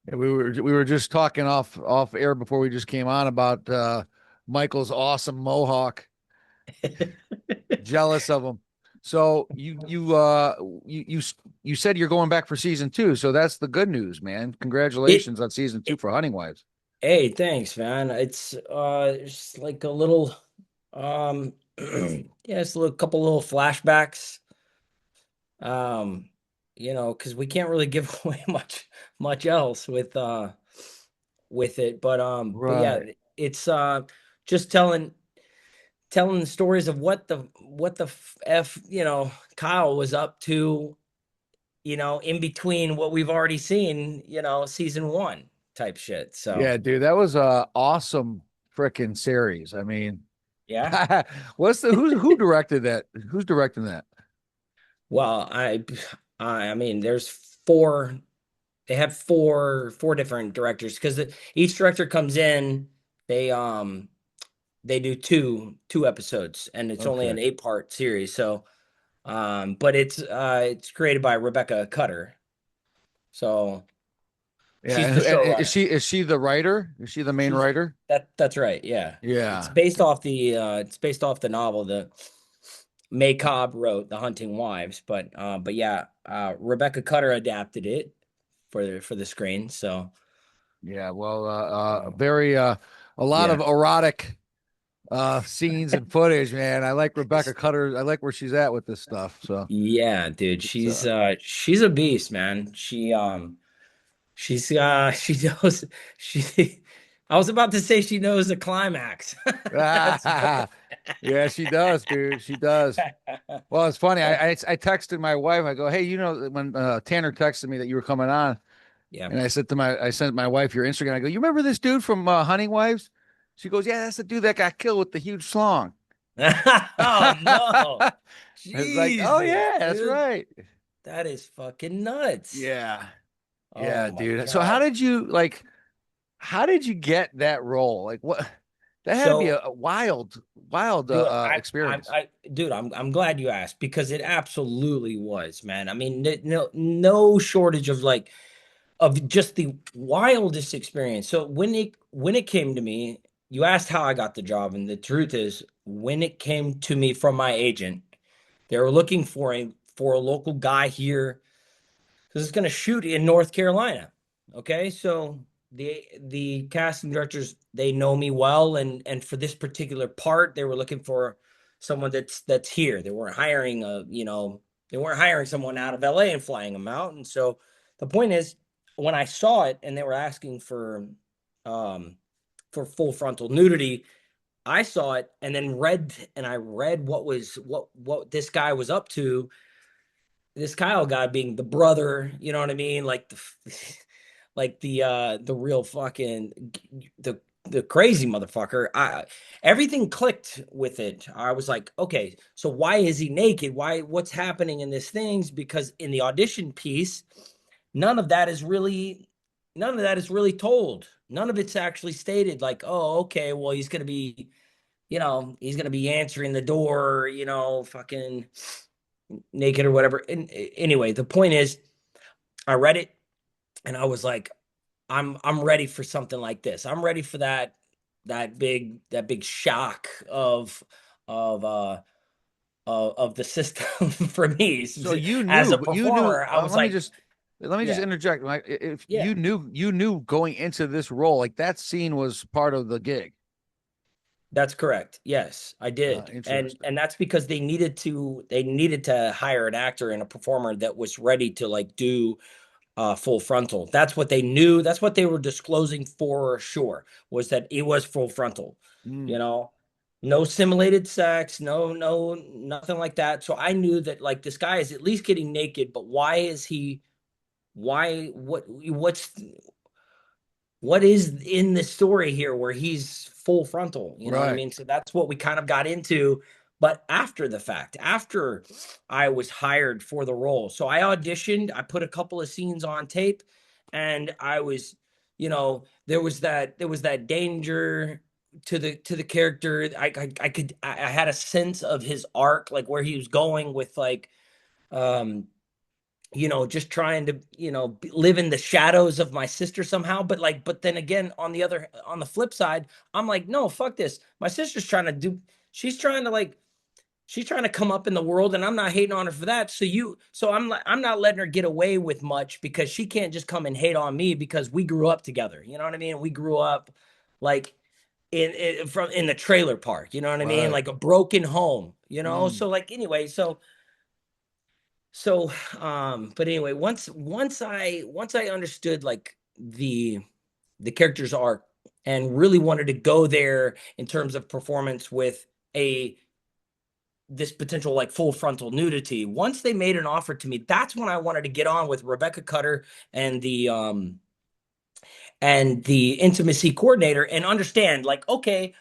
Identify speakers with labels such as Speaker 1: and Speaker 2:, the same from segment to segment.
Speaker 1: Yeah, we were just talking off air before we just came on about Michael's awesome mohawk. Jealous of him. So you said you're going back for season two, so that's the good news, man.
Speaker 2: It,
Speaker 1: Congratulations on season two
Speaker 2: it
Speaker 1: for Hunting Wives.
Speaker 2: Hey, thanks, man. It's like a little um yeah, it's a little couple little flashbacks. Um, because we can't really give away much else with it. But yeah,
Speaker 1: Right.
Speaker 2: it's just telling the stories of what the Kyle was up to, in between what we've already seen, season one type shit. So
Speaker 1: Yeah, dude, that was a awesome freaking series. I mean,
Speaker 2: yeah.
Speaker 1: who directed that? Who's directing that?
Speaker 2: Well, I mean, there's four. They have four different directors because each director comes in. They do two episodes, and it's only
Speaker 1: Okay.
Speaker 2: an 8-part series. So, but it's created by Rebecca Cutter. So
Speaker 1: Yeah,
Speaker 2: she's the
Speaker 1: and is
Speaker 2: showrunner.
Speaker 1: she the writer? Is she the main
Speaker 2: She's
Speaker 1: writer?
Speaker 2: that's right. Yeah,
Speaker 1: Yeah.
Speaker 2: it's based off the novel that May Cobb wrote, The Hunting Wives. But yeah, Rebecca Cutter adapted it for the screen. So
Speaker 1: Yeah, well,
Speaker 2: um,
Speaker 1: very a lot
Speaker 2: yeah,
Speaker 1: of erotic scenes and footage, man. I like Rebecca
Speaker 2: it's,
Speaker 1: Cutter. I like where she's at with this stuff. So
Speaker 2: yeah, dude,
Speaker 1: it's
Speaker 2: she's a beast, man. She knows she. I was about to say she knows the climax. That's
Speaker 1: yeah, she does, dude. She does. Well, it's funny. I texted my wife. I go, hey, when Tanner texted me that you were coming on,
Speaker 2: yeah.
Speaker 1: and I sent my wife your Instagram. I go, you remember this dude from Hunting Wives? She goes, yeah, that's the dude that got killed with the huge schlong.
Speaker 2: Oh no.
Speaker 1: It's like, oh
Speaker 2: Jesus,
Speaker 1: yeah, that's
Speaker 2: dude.
Speaker 1: right.
Speaker 2: That is fucking nuts.
Speaker 1: Yeah.
Speaker 2: Oh
Speaker 1: Yeah,
Speaker 2: my
Speaker 1: dude. So
Speaker 2: God.
Speaker 1: how did you get that role? Like what that had to be
Speaker 2: So,
Speaker 1: a wild
Speaker 2: dude,
Speaker 1: experience.
Speaker 2: dude, I'm glad you asked because it absolutely was, man. I mean, no shortage of just the wildest experience. So when it came to me, you asked how I got the job, and the truth is, when it came to me from my agent, they were looking for a local guy here because it's going to shoot in North Carolina. Okay, so the casting directors, they know me well, and for this particular part, they were looking for someone that's here. They weren't hiring someone out of LA and flying them out. And so the point is, when I saw it and they were asking um for full frontal nudity, I saw it and I read what this guy was up to, this Kyle guy being the brother, you know what I mean? Like the real fucking the crazy motherfucker. Everything clicked with it. I was like, okay, so why is he naked? What's happening in this things? Because in the audition piece, none of that is really none of that is really told. None of it's actually stated like, oh, okay, well, he's gonna be answering the door, fucking naked or whatever. And anyway, the point is, I read it and I was like, I'm ready for something like this. I'm ready for that big shock of of the system for me.
Speaker 1: So you
Speaker 2: As a
Speaker 1: knew
Speaker 2: performer. I was like,
Speaker 1: let me just
Speaker 2: yeah,
Speaker 1: interject. Like if
Speaker 2: yeah.
Speaker 1: you knew going into this role, like that scene was part of the gig.
Speaker 2: That's correct. Yes, I did. And
Speaker 1: Interesting.
Speaker 2: and that's because they needed to hire an actor and a performer that was ready to do full frontal. That's what they knew. That's what they were disclosing for sure, was that it was full frontal. You
Speaker 1: Mm,
Speaker 2: know, no simulated sex, no, nothing like that. So I knew that this guy is at least getting naked, but why is he? Why? What is in the story here where he's full frontal? You know what I
Speaker 1: right.
Speaker 2: mean? So that's what we kind of got into. But after the fact, after I was hired for the role, so I auditioned, I put a couple of scenes on tape, and I was, there was that danger to the character. I had a sense of his arc, like where he was going with um just trying to, live in the shadows of my sister somehow. But like, but then again, on the flip side, I'm like, no, fuck this. My sister's trying to do, she's trying to like, she's trying to come up in the world, and I'm not hating on her for that. So I'm not letting her get away with much, because she can't just come and hate on me because we grew up together. You know what I mean? We grew up like in the trailer park, you know what I mean?
Speaker 1: Right.
Speaker 2: Like a broken home,
Speaker 1: Mm.
Speaker 2: So like anyway, so but anyway, once I understood like the character's arc, and really wanted to go there in terms of performance with a this potential like full frontal nudity. Once they made an offer to me, that's when I wanted to get on with Rebecca Cutter and the intimacy coordinator, and understand like, okay,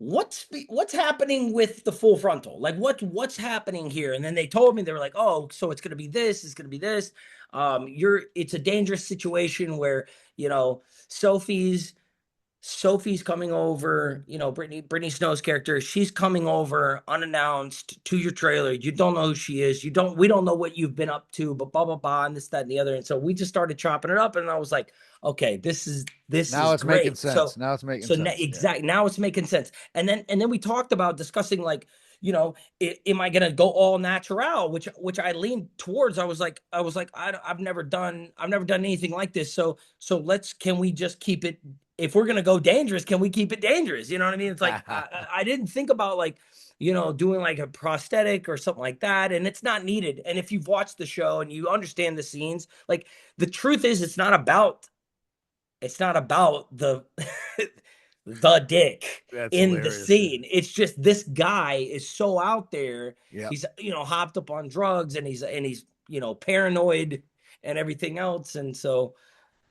Speaker 2: what's happening with the full frontal, like what's happening here. And then they told me, they were like, oh, so it's going to be this, it's going to be this. It's a dangerous situation where, you know sophie's Sophie's coming over, Brittany Snow's character, she's coming over unannounced to your trailer. You don't know who she is. We don't know what you've been up to, but blah, blah, blah, and this, that, and the other. And so we just started chopping it up, and I was like, okay, this is
Speaker 1: Now it's making
Speaker 2: great.
Speaker 1: sense. Now it's making sense. Yeah.
Speaker 2: Now it's making sense. And then we talked about discussing like, am I gonna go all natural, which I leaned towards. I was like, I've never done anything like this. So can we just keep it, if we're gonna go dangerous, can we keep it dangerous? You know what I mean? It's like I didn't think about like, doing like a prosthetic or something like that, and it's not needed. And if you've watched the show and you understand the scenes, like the truth is, it's not about the the dick
Speaker 1: That's
Speaker 2: in the
Speaker 1: hilarious, dude.
Speaker 2: scene. It's just this guy is so out there.
Speaker 1: Yeah.
Speaker 2: He's hopped up on drugs, and he's paranoid and everything else, and so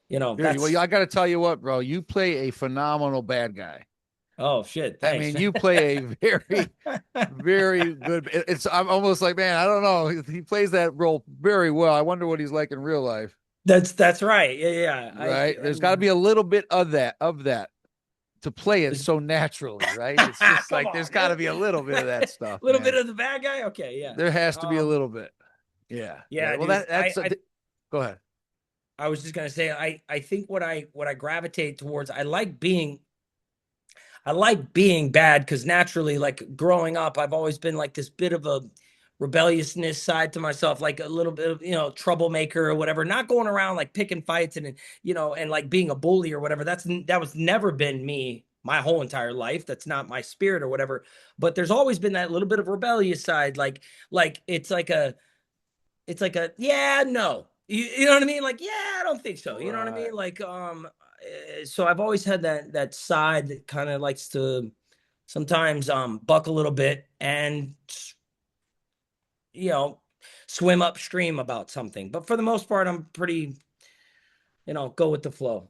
Speaker 1: Dude, well,
Speaker 2: that's.
Speaker 1: I got to tell you what, bro. You play a phenomenal bad guy.
Speaker 2: Oh shit,
Speaker 1: I
Speaker 2: thanks.
Speaker 1: mean, you play a very, very good. I'm almost like, man, I don't know. He plays that role very well. I wonder what he's like in real life,
Speaker 2: That's right. Yeah, yeah.
Speaker 1: right?
Speaker 2: I
Speaker 1: There's got to be
Speaker 2: mean,
Speaker 1: a little bit of that to play it so naturally, right? It's just
Speaker 2: come
Speaker 1: like there's
Speaker 2: on,
Speaker 1: got to
Speaker 2: man.
Speaker 1: be a little bit of that
Speaker 2: A
Speaker 1: stuff,
Speaker 2: little bit
Speaker 1: man.
Speaker 2: of the bad guy. Okay, yeah.
Speaker 1: There has to be a
Speaker 2: Um,
Speaker 1: little bit. Yeah, yeah.
Speaker 2: yeah,
Speaker 1: Well,
Speaker 2: dude.
Speaker 1: go ahead.
Speaker 2: I was just gonna say, I think what I gravitate towards, I like being bad, because naturally, like growing up, I've always been like this bit of a rebelliousness side to myself, like a little bit of, troublemaker or whatever, not going around like picking fights and like being a bully or whatever. That was never been me my whole entire life. That's not my spirit or whatever. But there's always been that little bit of rebellious side, like it's like a yeah, no. You know what I mean? Like, yeah, I don't think so. You know what I
Speaker 1: Right.
Speaker 2: mean? Like, so I've always had that side that kind of likes to sometimes buck a little bit, and you know swim upstream about something. But for the most part, I'm pretty, go with the flow.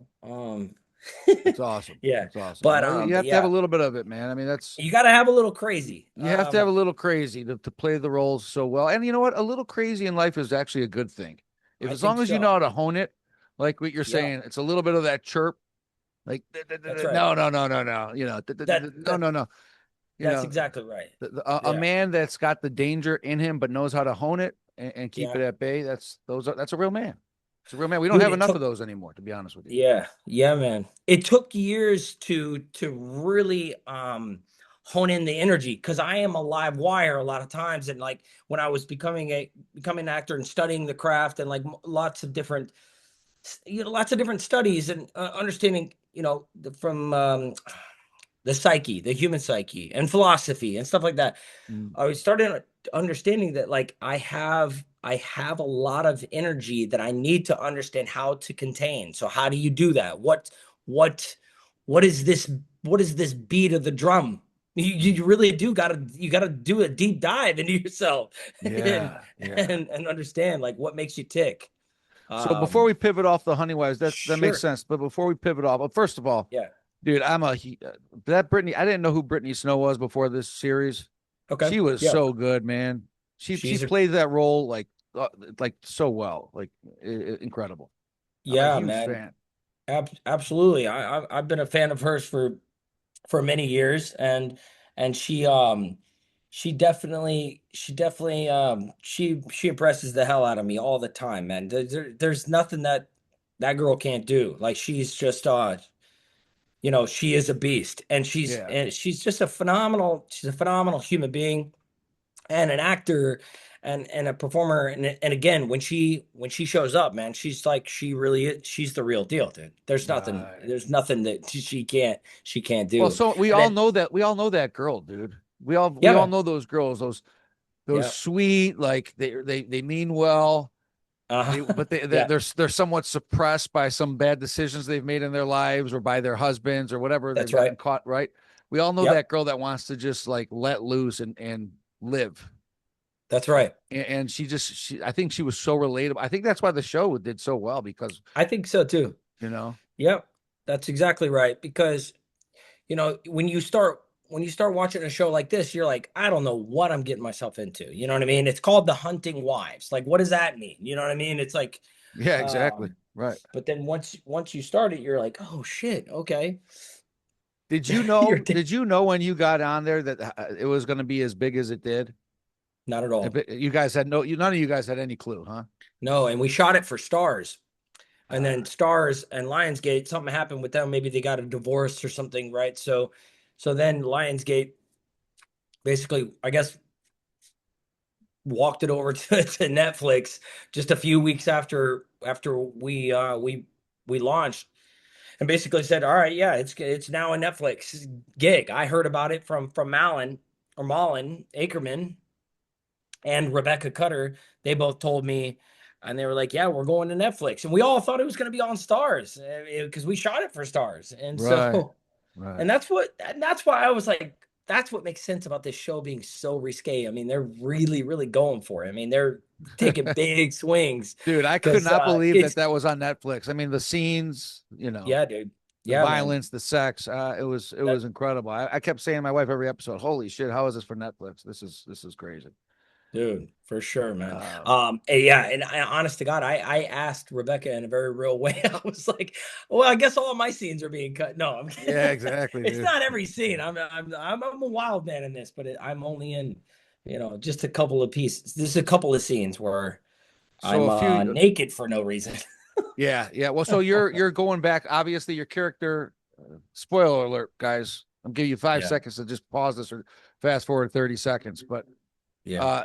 Speaker 1: That's awesome.
Speaker 2: Yeah.
Speaker 1: That's awesome.
Speaker 2: But
Speaker 1: Well, you
Speaker 2: but
Speaker 1: have to have a
Speaker 2: yeah,
Speaker 1: little bit of it, man. I mean, that's
Speaker 2: you got to have a little crazy.
Speaker 1: you have to have a little crazy to play the roles so well. And you know what? A little crazy in life is actually a good thing. If
Speaker 2: I
Speaker 1: as
Speaker 2: think
Speaker 1: long as you know
Speaker 2: so.
Speaker 1: how to hone it, like what you're
Speaker 2: Yeah,
Speaker 1: saying, it's a little bit of that chirp, like
Speaker 2: that's right.
Speaker 1: no, no, no, no, no,
Speaker 2: That
Speaker 1: no,
Speaker 2: that
Speaker 1: no, no,
Speaker 2: that's exactly right.
Speaker 1: a
Speaker 2: Yeah.
Speaker 1: man that's got the danger in him but knows how to hone it and keep
Speaker 2: Yeah.
Speaker 1: it at bay. That's a real man. It's a real man. We don't
Speaker 2: Dude,
Speaker 1: have
Speaker 2: it
Speaker 1: enough of
Speaker 2: took
Speaker 1: those anymore, to be honest with you.
Speaker 2: Yeah, yeah, man. It took years to really hone in the energy, because I am a live wire a lot of times. And like when I was becoming an actor and studying the craft, and like lots of different studies, and understanding, from the psyche, the human psyche, and philosophy and stuff like that.
Speaker 1: Mm.
Speaker 2: I was starting understanding that like I have a lot of energy that I need to understand how to contain. So how do you do that? What what is this what is this beat of the drum? You really do gotta do a deep dive into yourself and
Speaker 1: Yeah, yeah.
Speaker 2: and understand like what makes you tick.
Speaker 1: So before
Speaker 2: Um
Speaker 1: we pivot off the honey wives, that makes
Speaker 2: sure.
Speaker 1: sense. But before we pivot off, well, first of all,
Speaker 2: Yeah.
Speaker 1: dude, that Brittany. I didn't know who Brittany Snow was before this series.
Speaker 2: Okay.
Speaker 1: She was
Speaker 2: Yeah.
Speaker 1: so good, man. She
Speaker 2: She's a
Speaker 1: played that role like so well, like incredible. I'm a
Speaker 2: Yeah,
Speaker 1: huge
Speaker 2: man.
Speaker 1: fan.
Speaker 2: Absolutely. I've been a fan of hers for many years, and she she impresses the hell out of me all the time, man. There's nothing that that girl can't do. Like she's just she is a beast, and
Speaker 1: Yeah.
Speaker 2: she's just she's a phenomenal human being and an actor and a performer. And again, when she shows up, man, she's like she really is, she's the real deal, dude.
Speaker 1: Right.
Speaker 2: There's nothing that she can't
Speaker 1: Well,
Speaker 2: do.
Speaker 1: so we
Speaker 2: And
Speaker 1: all
Speaker 2: then
Speaker 1: know that we all know that girl, dude. We
Speaker 2: yeah,
Speaker 1: all
Speaker 2: man.
Speaker 1: know those girls, those
Speaker 2: Yeah.
Speaker 1: sweet, like they mean well. But
Speaker 2: Yeah,
Speaker 1: they're somewhat suppressed by some bad decisions they've made in their lives or by their husbands or whatever they've
Speaker 2: that's
Speaker 1: gotten
Speaker 2: right.
Speaker 1: caught, right? We all know
Speaker 2: Yep,
Speaker 1: that girl that wants to just like let loose and live.
Speaker 2: that's right.
Speaker 1: And she I think she was so relatable. I think that's why the show did so well because,
Speaker 2: I think so too.
Speaker 1: you know,
Speaker 2: Yep, that's exactly right. Because when you start watching a show like this, you're like, I don't know what I'm getting myself into. You know what I mean? It's called The Hunting Wives. Like, what does that mean? You know what I mean? It's like,
Speaker 1: yeah, exactly.
Speaker 2: um,
Speaker 1: Right.
Speaker 2: but then once you start it, you're like, oh shit, okay. You're
Speaker 1: Did you know when you got on there that it was going to be as big as it did?
Speaker 2: not at all.
Speaker 1: You guys had none of you guys had any clue, huh?
Speaker 2: No, and we shot it for Stars. And
Speaker 1: Uh,
Speaker 2: then Stars and Lionsgate, something happened with them. Maybe they got a divorce or something, right? So then Lionsgate basically, I guess, walked it over to Netflix just a few weeks after we launched, and basically said, "All right, yeah, it's now a Netflix gig." I heard about it from Malin Ackerman and Rebecca Cutter. They both told me, and they were like, "Yeah, we're going to Netflix," and we all thought it was going to be on Stars because we shot it for Stars, and
Speaker 1: right.
Speaker 2: so.
Speaker 1: Right.
Speaker 2: And that's why I was like, that's what makes sense about this show being so risque. I mean, they're really, really going for it. I mean, they're taking big swings
Speaker 1: Dude, I could
Speaker 2: because
Speaker 1: not believe that
Speaker 2: it's
Speaker 1: that was on Netflix. I mean, the scenes,
Speaker 2: yeah, dude.
Speaker 1: the
Speaker 2: Yeah, man.
Speaker 1: violence, the sex, it
Speaker 2: That
Speaker 1: was incredible. I kept saying to my wife every episode, "Holy shit, how is this for Netflix? This is crazy."
Speaker 2: dude, for sure, man.
Speaker 1: Uh,
Speaker 2: And yeah, and honest to God, I asked Rebecca in a very real way. I was like, well, I guess all of my scenes are being cut. No, I'm
Speaker 1: yeah,
Speaker 2: kidding.
Speaker 1: exactly,
Speaker 2: It's
Speaker 1: dude.
Speaker 2: not every scene. I'm a wild man in this, but I'm only in, just a couple of pieces. There's a couple of scenes where
Speaker 1: So
Speaker 2: I'm
Speaker 1: a few,
Speaker 2: naked for no reason.
Speaker 1: yeah, yeah. Well, so you're going back. Obviously, your character. Spoiler alert, guys. I'm giving you five
Speaker 2: Yeah,
Speaker 1: seconds to just pause this or fast forward 30 seconds. But
Speaker 2: yeah.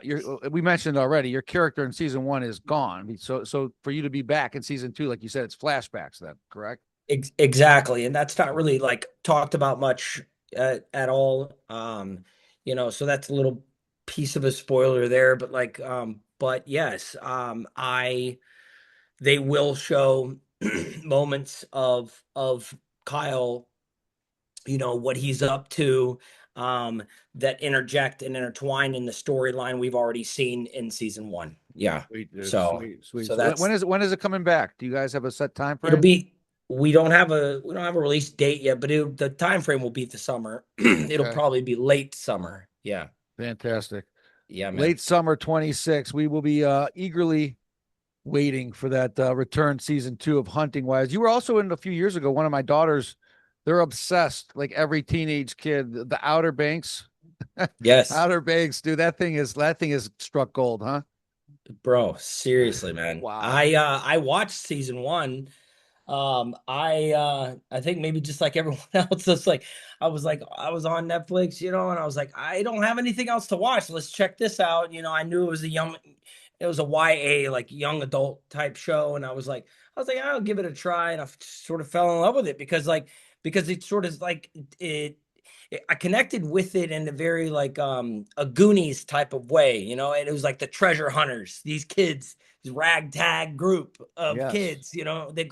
Speaker 1: we mentioned already your character in season one is gone. So for you to be back in season two, like you said, it's flashbacks. Then correct?
Speaker 2: Exactly, and that's not really like talked about much at all. So that's a little piece of a spoiler there, but but yes, I they will show moments of Kyle, what he's up to, um, that interject and intertwine in the storyline we've already seen in season one. Yeah,
Speaker 1: Sweet, dude.
Speaker 2: so
Speaker 1: Sweet, sweet.
Speaker 2: so
Speaker 1: So
Speaker 2: that's
Speaker 1: when is it coming back? Do you guys have a set time
Speaker 2: it'll
Speaker 1: frame?
Speaker 2: be we don't have a release date yet, but the time frame will be the summer. It'll
Speaker 1: Okay,
Speaker 2: probably be late summer. Yeah.
Speaker 1: fantastic.
Speaker 2: Yeah, man.
Speaker 1: Late summer 26. We will be eagerly waiting for that return season two of Hunting Wise. You were also in a few years ago. One of my daughters, they're obsessed, like every teenage kid. The Outer Banks,
Speaker 2: Yes,
Speaker 1: Outer Banks, dude. That thing is struck gold, huh?
Speaker 2: bro. Seriously, man.
Speaker 1: Wow.
Speaker 2: I watched season one. I think maybe just like everyone else, it's like I was on Netflix, and I was like, I don't have anything else to watch. Let's check this out. I knew it was a YA, like young adult type show, and I was like, I'll give it a try, and I sort of fell in love with it because it sort of like I connected with it in a very like a Goonies type of way, and it was like the treasure hunters, these kids, this ragtag group of
Speaker 1: Yes.
Speaker 2: kids, they've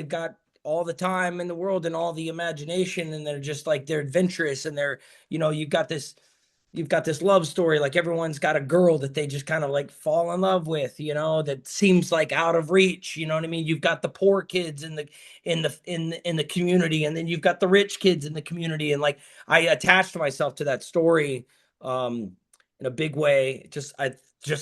Speaker 2: got all the time in the world and all the imagination, and they're just like they're adventurous, and they're you've got this love story, like everyone's got a girl that they just kind of like fall in love with, that seems like out of reach. You know what I mean? You've got the poor kids in the community, and then you've got the rich kids in the community, and like I attached myself to that story um in a big way, just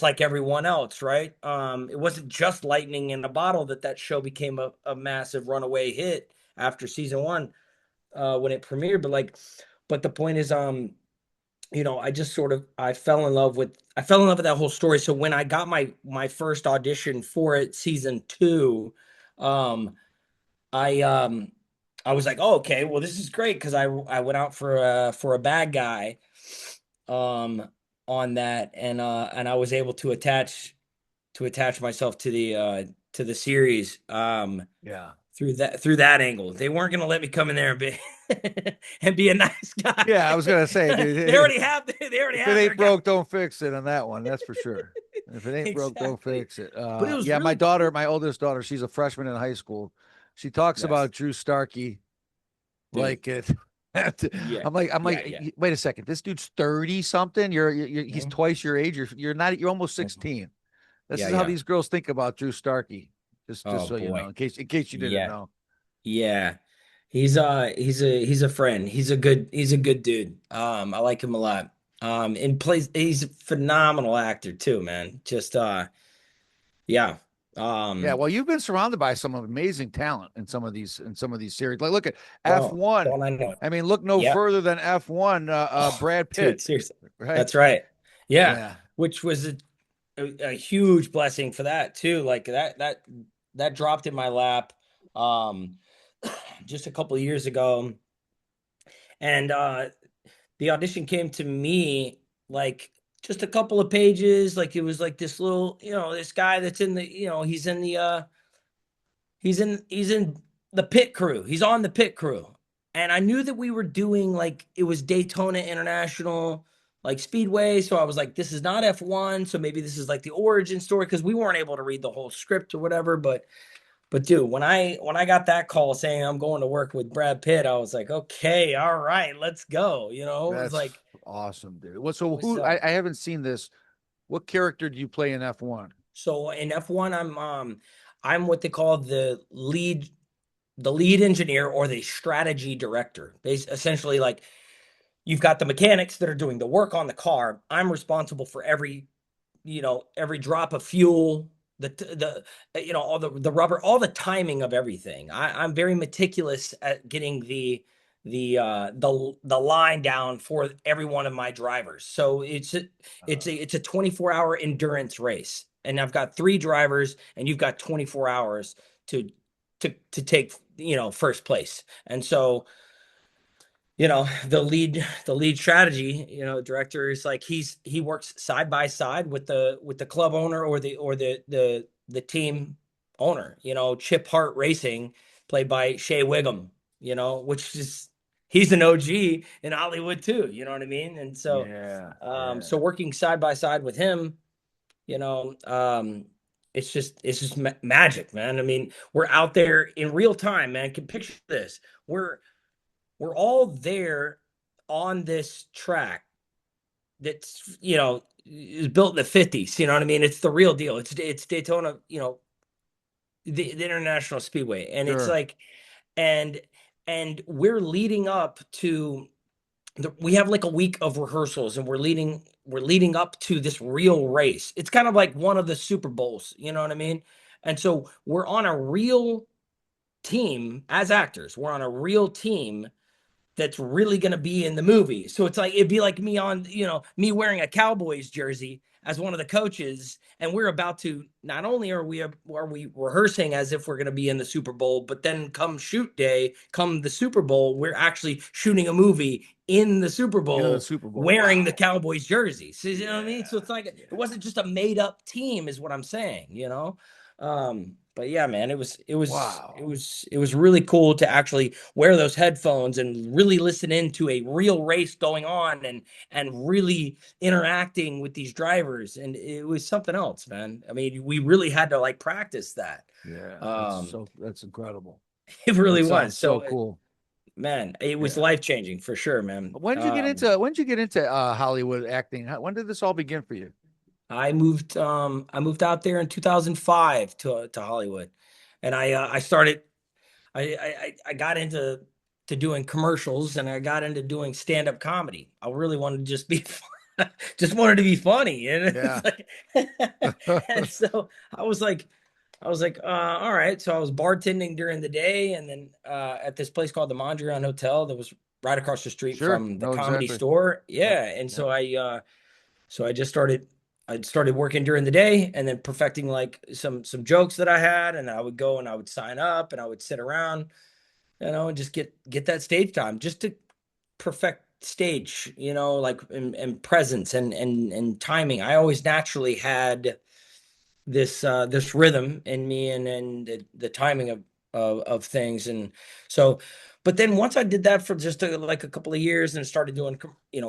Speaker 2: like everyone else, right? It wasn't just lightning in a bottle that show became a massive runaway hit after season one when it premiered, but the point is I just sort of I fell in love with that whole story. So when I got my first audition for it, season two, um, I um I was like, oh, okay, well this is great because I went out for a bad guy um on that, and I was able to attach myself to the series
Speaker 1: Yeah.
Speaker 2: through that angle. They weren't gonna let me come in there and be and be a nice guy.
Speaker 1: Yeah, I was gonna say,
Speaker 2: They
Speaker 1: dude,
Speaker 2: already have
Speaker 1: if it
Speaker 2: their
Speaker 1: ain't
Speaker 2: guy.
Speaker 1: broke, don't fix it on that one. That's for sure. If it ain't broke, don't
Speaker 2: Exactly.
Speaker 1: fix it.
Speaker 2: But it was
Speaker 1: Yeah, my
Speaker 2: really
Speaker 1: daughter,
Speaker 2: cool.
Speaker 1: my oldest daughter, she's a freshman in high school. She talks
Speaker 2: Yes,
Speaker 1: about Drew Starkey
Speaker 2: dude.
Speaker 1: like it.
Speaker 2: Yeah.
Speaker 1: I'm
Speaker 2: Yeah, yeah.
Speaker 1: like, wait a second. This dude's 30 something. He's
Speaker 2: Mhm.
Speaker 1: twice your age. You're not, you're almost
Speaker 2: Mhm.
Speaker 1: 16. This
Speaker 2: Yeah,
Speaker 1: is how
Speaker 2: yeah.
Speaker 1: these girls think about Drew Starkey. Just
Speaker 2: Oh
Speaker 1: so you know,
Speaker 2: boy.
Speaker 1: in case you didn't
Speaker 2: Yeah.
Speaker 1: know.
Speaker 2: Yeah. He's a friend. He's a good dude. I like him a lot. And plays he's a phenomenal actor too, man. Just yeah.
Speaker 1: Yeah,
Speaker 2: Um
Speaker 1: well, you've been surrounded by some amazing talent in some of these series. Like, look at F1.
Speaker 2: don't I know it?
Speaker 1: I mean, look no
Speaker 2: Yep.
Speaker 1: further than F1.
Speaker 2: Oh,
Speaker 1: Brad
Speaker 2: dude,
Speaker 1: Pitt,
Speaker 2: seriously.
Speaker 1: right?
Speaker 2: That's right. Yeah.
Speaker 1: Yeah,
Speaker 2: Which was a huge blessing for that too. Like that dropped in my lap um just a couple of years ago. And the audition came to me like just a couple of pages. Like it was like this little, this guy that's in the, he's in the he's in the pit crew. He's on the pit crew. And I knew that we were doing like it was Daytona International like Speedway, so I was like this is not F1, so maybe this is like the origin story because we weren't able to read the whole script or whatever, but dude, when I got that call saying I'm going to work with Brad Pitt, I was like, "Okay, all right, let's go." It was
Speaker 1: that's
Speaker 2: like
Speaker 1: awesome, dude. What?
Speaker 2: it
Speaker 1: So
Speaker 2: was
Speaker 1: who? I haven't seen this. What character do you play in F1?
Speaker 2: so in F1 I'm what they call the lead engineer or the strategy director. They essentially like you've got the mechanics that are doing the work on the car. I'm responsible for every drop of fuel, all the rubber, all the timing of everything. I'm very meticulous at getting the line down for every one of my drivers. So it's a 24-hour endurance race, and I've got three drivers, and you've got 24 hours to to take first place. And so the lead strategy director is like he works side by side with the club owner or the team owner, Chip Hart Racing, played by Shea Wiggum, which is he's an OG in Hollywood too, you know what I mean? And so
Speaker 1: Yeah,
Speaker 2: so
Speaker 1: yeah,
Speaker 2: working side by side with him, you know um it's just magic, man. I mean, we're out there in real time, man. Can picture this. We're all there on this track that's is built in the 50s. You know what I mean? It's the real deal. It's Daytona, the International Speedway. And it's
Speaker 1: sure.
Speaker 2: like and and we're leading up to we have like a week of rehearsals, and we're leading up to this real race. It's kind of like one of the Super Bowls, you know what I mean? And so we're on a real team as actors. We're on a real team that's really going to be in the movie. So it's like it'd be like me wearing a Cowboys jersey as one of the coaches, and we're about to not only are we rehearsing as if we're going to be in the Super Bowl, but then come shoot day, come the Super Bowl, we're actually shooting a movie in the Super
Speaker 1: In the
Speaker 2: Bowl
Speaker 1: Super Bowl.
Speaker 2: wearing the
Speaker 1: Wow.
Speaker 2: Cowboys jersey. So you know what I mean? So
Speaker 1: Yeah,
Speaker 2: it's like it
Speaker 1: yeah.
Speaker 2: wasn't just a made up team, is what I'm saying. But yeah, man,
Speaker 1: Wow.
Speaker 2: it was really cool to actually wear those headphones and really listen into a real race going on, and really interacting with these drivers, and it was something else, man. I mean, we really had to like practice that.
Speaker 1: Yeah,
Speaker 2: Um,
Speaker 1: that's incredible.
Speaker 2: it really
Speaker 1: That
Speaker 2: was.
Speaker 1: sounds so
Speaker 2: So,
Speaker 1: cool.
Speaker 2: man, it was
Speaker 1: Yeah.
Speaker 2: life changing for sure, man.
Speaker 1: When did you get into Hollywood acting? When did this all begin for you?
Speaker 2: I moved out there in 2005 to Hollywood, and I started I got into doing commercials, and I got into doing stand-up comedy. I really wanted to just be just wanted to be funny. And it's
Speaker 1: Yeah.
Speaker 2: like and so I was like all right. So I was bartending during the day, and then at this place called the Mondrian Hotel that was right across the street
Speaker 1: Sure.
Speaker 2: from the
Speaker 1: No,
Speaker 2: Comedy
Speaker 1: exactly.
Speaker 2: Store.
Speaker 1: Yep.
Speaker 2: Yeah, and
Speaker 1: Yep.
Speaker 2: so I started working during the day and then perfecting like some jokes that I had, and I would go and I would sign up and I would sit around, and just get that stage time just to perfect stage, like and presence and timing. I always naturally had this rhythm in me, and the timing of things. And so, but then once I did that for just like a couple of years and started doing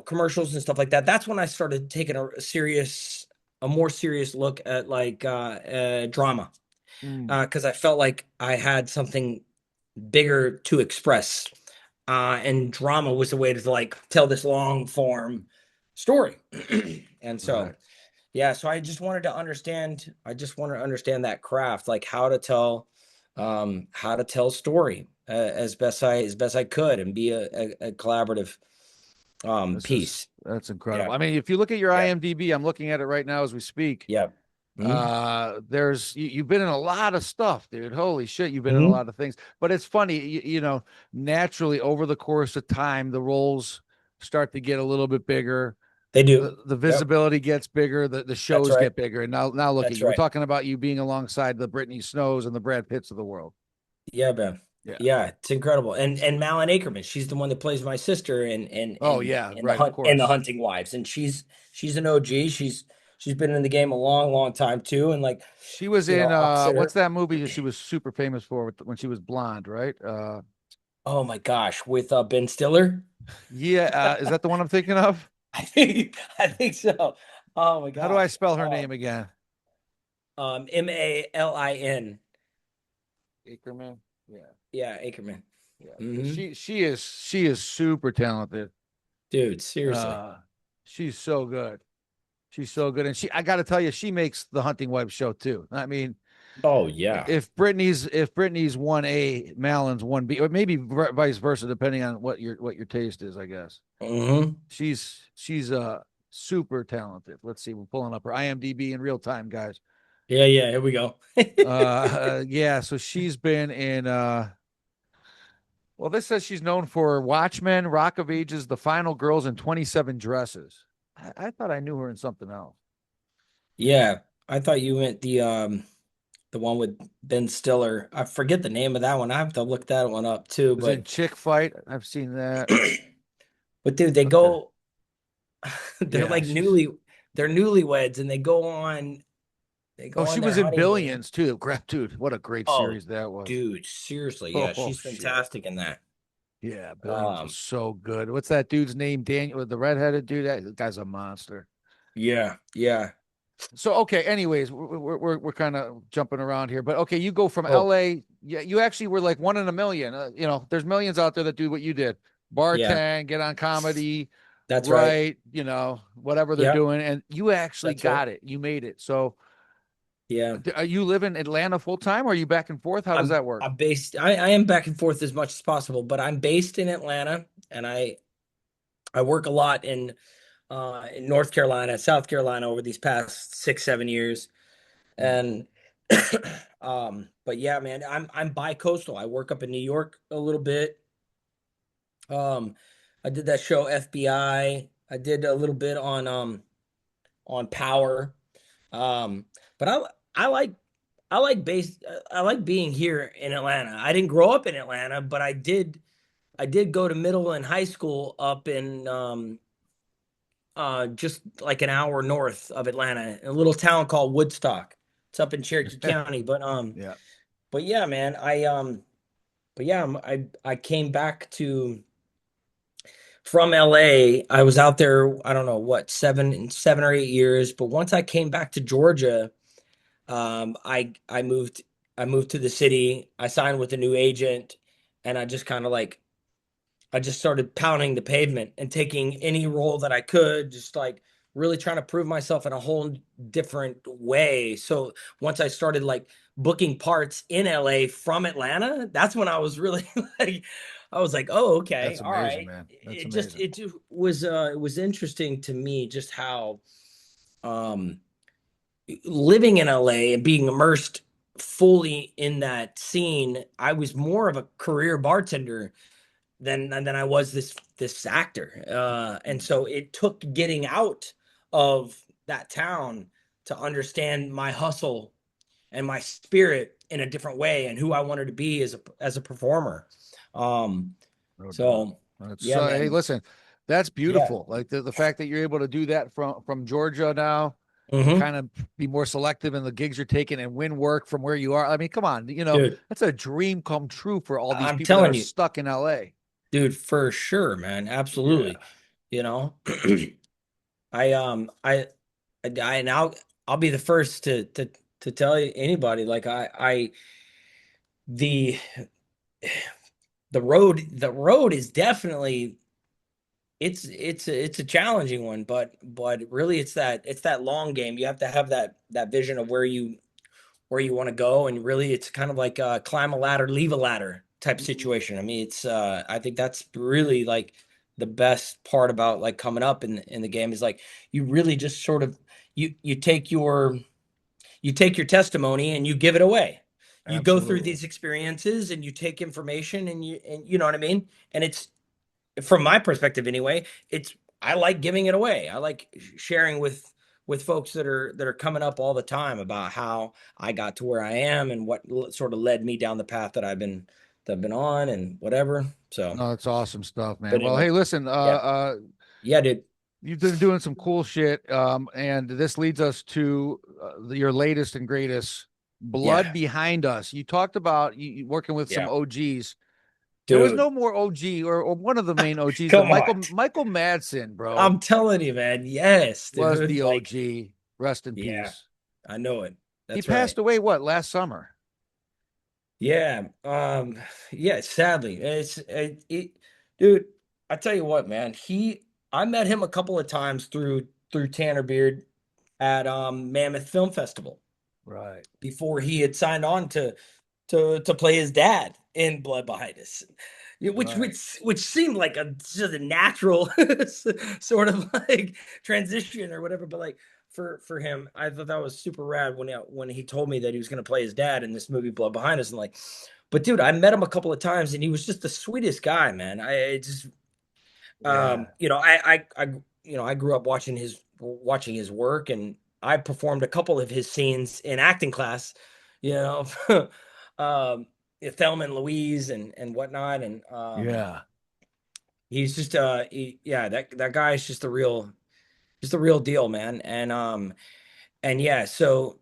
Speaker 2: commercials and stuff like that, that's when I started taking a more serious look at like drama,
Speaker 1: Mm,
Speaker 2: because I felt like I had something bigger to express, and drama was a way to like tell this long form story. And so,
Speaker 1: right.
Speaker 2: yeah, so I just want to understand that craft, like how to tell story, as best I could, and be a collaborative piece.
Speaker 1: That's incredible.
Speaker 2: Yeah.
Speaker 1: I mean, if you look at your
Speaker 2: Yeah.
Speaker 1: IMDb, I'm looking at it right now as we speak.
Speaker 2: Yeah. Hmm.
Speaker 1: You've been in a lot of stuff, dude. Holy shit, you've been in a
Speaker 2: Hmm.
Speaker 1: lot of things. But it's funny, naturally over the course of time, the roles start to get a little bit bigger.
Speaker 2: They do.
Speaker 1: The
Speaker 2: Yep.
Speaker 1: visibility gets bigger, the
Speaker 2: That's
Speaker 1: shows
Speaker 2: right.
Speaker 1: get bigger. And now look at
Speaker 2: That's
Speaker 1: you. We're
Speaker 2: right.
Speaker 1: talking about you being alongside the Britney Snows and the Brad Pitts of the world.
Speaker 2: Yeah, man.
Speaker 1: Yeah.
Speaker 2: Yeah, it's incredible. And Malin Akerman, she's the one that plays my sister
Speaker 1: Oh yeah,
Speaker 2: in
Speaker 1: right, of
Speaker 2: in the
Speaker 1: course.
Speaker 2: Hunting Wives, and she's an OG. She's been in the game a long, long time too, and like,
Speaker 1: She was in
Speaker 2: opposite
Speaker 1: what's
Speaker 2: her.
Speaker 1: that movie that she was super famous for when she was blonde, right?
Speaker 2: Oh my gosh, with Ben Stiller.
Speaker 1: Yeah, is that the one I'm thinking of?
Speaker 2: I think so. Oh my
Speaker 1: How do I
Speaker 2: gosh.
Speaker 1: spell her name again?
Speaker 2: Malin.
Speaker 1: Ackerman. Yeah,
Speaker 2: Yeah, Akerman.
Speaker 1: yeah. But
Speaker 2: Hmm.
Speaker 1: she is super talented.
Speaker 2: Dude, seriously.
Speaker 1: Uh, she's so good. She's so good, and I got to tell you, she makes the Hunting Wives show too. I mean,
Speaker 2: Oh yeah.
Speaker 1: if Brittany's 1A, Malin's 1B, or maybe vice versa, depending on what your taste is, I guess.
Speaker 2: Hmm.
Speaker 1: She's super talented. Let's see, we're pulling up her IMDb in real time, guys.
Speaker 2: Yeah, yeah. Here we go.
Speaker 1: Yeah, so she's been in well, this says she's known for Watchmen, Rock of Ages, The Final Girls, and 27 Dresses. I thought I knew her in something else.
Speaker 2: Yeah, I thought you meant the one with Ben Stiller. I forget the name of that one. I have to look that one up too.
Speaker 1: Was in Chick Fight. I've seen that.
Speaker 2: But dude, they
Speaker 1: Okay.
Speaker 2: go they're
Speaker 1: Yeah,
Speaker 2: like
Speaker 1: she's
Speaker 2: they're newlyweds, and they
Speaker 1: oh,
Speaker 2: go
Speaker 1: she
Speaker 2: on their
Speaker 1: was in
Speaker 2: honeymoon.
Speaker 1: Billions too. Dude, what a great
Speaker 2: Oh,
Speaker 1: series that was.
Speaker 2: dude, seriously, yeah,
Speaker 1: Oh
Speaker 2: she's
Speaker 1: shit.
Speaker 2: fantastic in that.
Speaker 1: Yeah, Billions was
Speaker 2: Um,
Speaker 1: so good. What's that dude's name? Daniel, the redheaded dude. That guy's a monster.
Speaker 2: yeah, yeah.
Speaker 1: So okay, anyways, we're kind of jumping around here, but okay, you go from
Speaker 2: Oh,
Speaker 1: LA. Yeah, you actually were like one in a million. There's millions out there that do what you did.
Speaker 2: yeah,
Speaker 1: Bartend, get on comedy,
Speaker 2: that's right.
Speaker 1: write, whatever they're
Speaker 2: Yep,
Speaker 1: doing, and you actually
Speaker 2: that's right.
Speaker 1: got it. You made it. So
Speaker 2: Yeah.
Speaker 1: are you live in Atlanta full time or are you back and forth? How does that work?
Speaker 2: I am back and forth as much as possible, but I'm based in Atlanta, and I work a lot in North Carolina, South Carolina over these past 6, 7 years.
Speaker 1: Mm.
Speaker 2: And but yeah, man, I'm bi-coastal. I work up in New York a little bit. Um, I did that show FBI. I did a little bit on Power. Um, but I like being here in Atlanta. I didn't grow up in Atlanta, but I did go to middle and high school up in just like an hour north of Atlanta, in a little town called Woodstock. It's up in Cherokee County.
Speaker 1: Yeah.
Speaker 2: But yeah, man, I came back to from LA. I was out there, I don't know what, 7 or 8 years. But once I came back to Georgia, I moved to the city. I signed with a new agent, and I just kind of like I just started pounding the pavement and taking any role that I could, just like really trying to prove myself in a whole different way. So once I started like booking parts in LA from Atlanta, that's when I was really like, I was like, oh, okay,
Speaker 1: That's
Speaker 2: all
Speaker 1: amazing,
Speaker 2: right.
Speaker 1: man. That's amazing.
Speaker 2: It just it was interesting to me just how um living in LA and being immersed fully in that scene. I was more of a career bartender than I was this actor. And so it took getting out of that town to understand my hustle and my spirit in a different way and who I wanted to be as a performer. Um,
Speaker 1: No doubt.
Speaker 2: so
Speaker 1: That's
Speaker 2: yeah,
Speaker 1: hey,
Speaker 2: man.
Speaker 1: listen, that's
Speaker 2: Yeah.
Speaker 1: beautiful. Like the fact that you're able to do that from Georgia now and
Speaker 2: Hmm.
Speaker 1: kind of be more selective in the gigs you're taking and win work from where you are. I mean, come on,
Speaker 2: Dude,
Speaker 1: that's a dream come true for all these
Speaker 2: I'm
Speaker 1: people that are
Speaker 2: telling you,
Speaker 1: stuck in LA.
Speaker 2: dude, for sure, man.
Speaker 1: Yeah,
Speaker 2: Absolutely. You know, I and I'll be the first to tell you anybody like the the road is definitely it's a challenging one, but really it's that long game. You have to have that vision of where you want to go, and really it's kind of like climb a ladder, leave a ladder type situation. I mean, it's I think that's really like the best part about like coming up in the game is like you really just sort of you take your testimony and you give it away. You go through
Speaker 1: absolutely.
Speaker 2: these experiences and you take information and you know what I mean? And it's from my perspective anyway, it's I like giving it away. I like sharing with folks that are coming up all the time about how I got to where I am and what sort of led me down the path that I've been on and whatever. So,
Speaker 1: No, it's awesome stuff, man.
Speaker 2: but
Speaker 1: Well,
Speaker 2: anyway,
Speaker 1: hey, listen,
Speaker 2: yeah. Yeah, dude.
Speaker 1: you've been doing some cool shit, and this leads us to your latest and greatest, Blood
Speaker 2: Yeah.
Speaker 1: Behind Us. You talked about you working with some
Speaker 2: Yeah.
Speaker 1: OGs. There was
Speaker 2: Dude,
Speaker 1: no more OG or one of the main OGs, but
Speaker 2: come on.
Speaker 1: Michael Madsen, bro,
Speaker 2: I'm telling you, man. Yes,
Speaker 1: was
Speaker 2: dude.
Speaker 1: the
Speaker 2: Like,
Speaker 1: OG. Rest in
Speaker 2: yeah,
Speaker 1: peace.
Speaker 2: I know it.
Speaker 1: He
Speaker 2: That's right.
Speaker 1: passed away what last summer?
Speaker 2: Yeah, yeah, sadly. Dude, I tell you what, man. I met him a couple of times through Tanner Beard at Mammoth Film Festival
Speaker 1: Right,
Speaker 2: before he had signed on to play his dad in Blood Behind Us. Yeah, which
Speaker 1: right.
Speaker 2: which seemed like just a natural sort of like transition or whatever, but like for him, I thought that was super rad when he told me that he was going to play his dad in this movie Blood Behind Us, and like, but dude, I met him a couple of times and he was just the sweetest guy, man. I just
Speaker 1: Yeah,
Speaker 2: I grew up watching his work, and I performed a couple of his scenes in acting class, you know, um, Thelma and Louise and whatnot, and
Speaker 1: yeah,
Speaker 2: he's just yeah, that guy is just the real deal, man, and yeah, so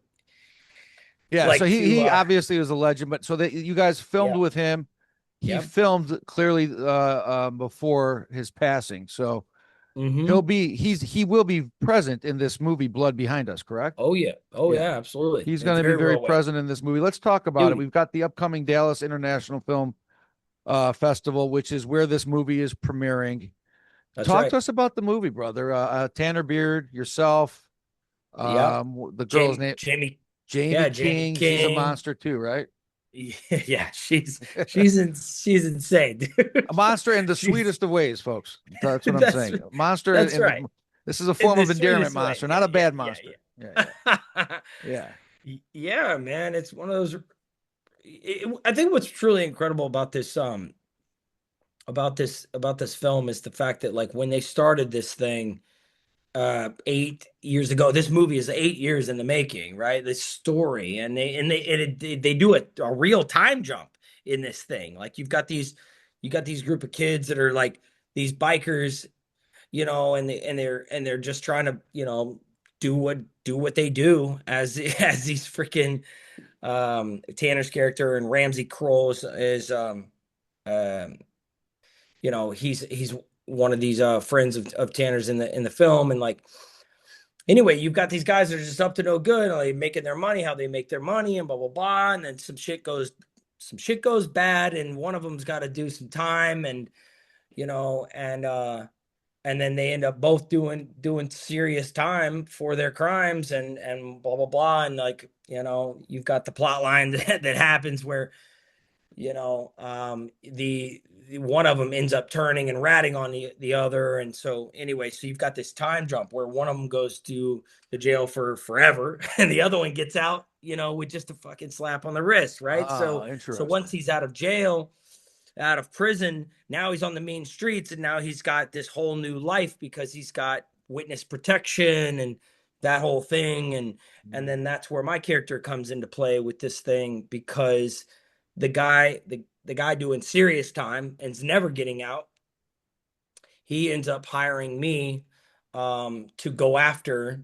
Speaker 1: yeah. So
Speaker 2: like to
Speaker 1: he obviously was a legend, but so that you guys filmed
Speaker 2: yeah,
Speaker 1: with him. He
Speaker 2: yeah,
Speaker 1: filmed clearly before his passing, so
Speaker 2: mm-hmm.
Speaker 1: he will be present in this movie Blood Behind Us, correct?
Speaker 2: Oh yeah, oh
Speaker 1: Yeah.
Speaker 2: yeah, absolutely,
Speaker 1: He's
Speaker 2: in a
Speaker 1: going to be
Speaker 2: very
Speaker 1: very
Speaker 2: real way,
Speaker 1: present in this movie. Let's talk about it.
Speaker 2: dude.
Speaker 1: We've got the upcoming Dallas International Film Festival, which is where this movie is premiering.
Speaker 2: That's
Speaker 1: Talk to
Speaker 2: right.
Speaker 1: us about the movie, brother. Tanner Beard, yourself,
Speaker 2: Yep.
Speaker 1: the girl's
Speaker 2: Jamie,
Speaker 1: name,
Speaker 2: Jamie,
Speaker 1: Jamie
Speaker 2: yeah, Jamie
Speaker 1: King. She's a
Speaker 2: King.
Speaker 1: monster too, right?
Speaker 2: Yeah, she's insane, dude.
Speaker 1: A monster in the
Speaker 2: She's
Speaker 1: sweetest of ways, folks. That's what I'm
Speaker 2: that's
Speaker 1: saying. A monster
Speaker 2: that's
Speaker 1: in
Speaker 2: right.
Speaker 1: the. This is a
Speaker 2: In
Speaker 1: form
Speaker 2: the
Speaker 1: of endearment
Speaker 2: sweetest way.
Speaker 1: monster,
Speaker 2: Yeah,
Speaker 1: not a bad
Speaker 2: yeah,
Speaker 1: monster. Yeah, yeah,
Speaker 2: yeah, yeah.
Speaker 1: yeah.
Speaker 2: Yeah, man, it's one of those. I think what's truly incredible about this film is the fact that like when they started this thing 8 years ago. This movie is 8 years in the making, right? This story, and they do a real time jump in this thing. Like you got these group of kids that are like these bikers, and they're just trying to do what they do as as these freaking Tanner's character and Ramsey Kroll is um he's one of these friends of Tanner's in the film, and like anyway, you've got these guys that are just up to no good, like making their money, how they make their money, and blah blah blah. And then some shit goes bad, and one of them's got to do some time, and you know, and then they end up both doing serious time for their crimes, and blah blah blah. And like you've got the plot line that happens where the one of them ends up turning and ratting on the other, and so anyway, so you've got this time jump where one of them goes to the jail for forever and the other one gets out with just a fucking slap on the wrist, right? so
Speaker 1: Ah,
Speaker 2: so once
Speaker 1: interesting.
Speaker 2: he's out of jail, out of prison. Now he's on the main streets, and now he's got this whole new life because he's got witness protection and that whole thing. And then that's where my character comes into play with this thing, because the guy doing serious time and is never getting out, he ends up hiring me to go after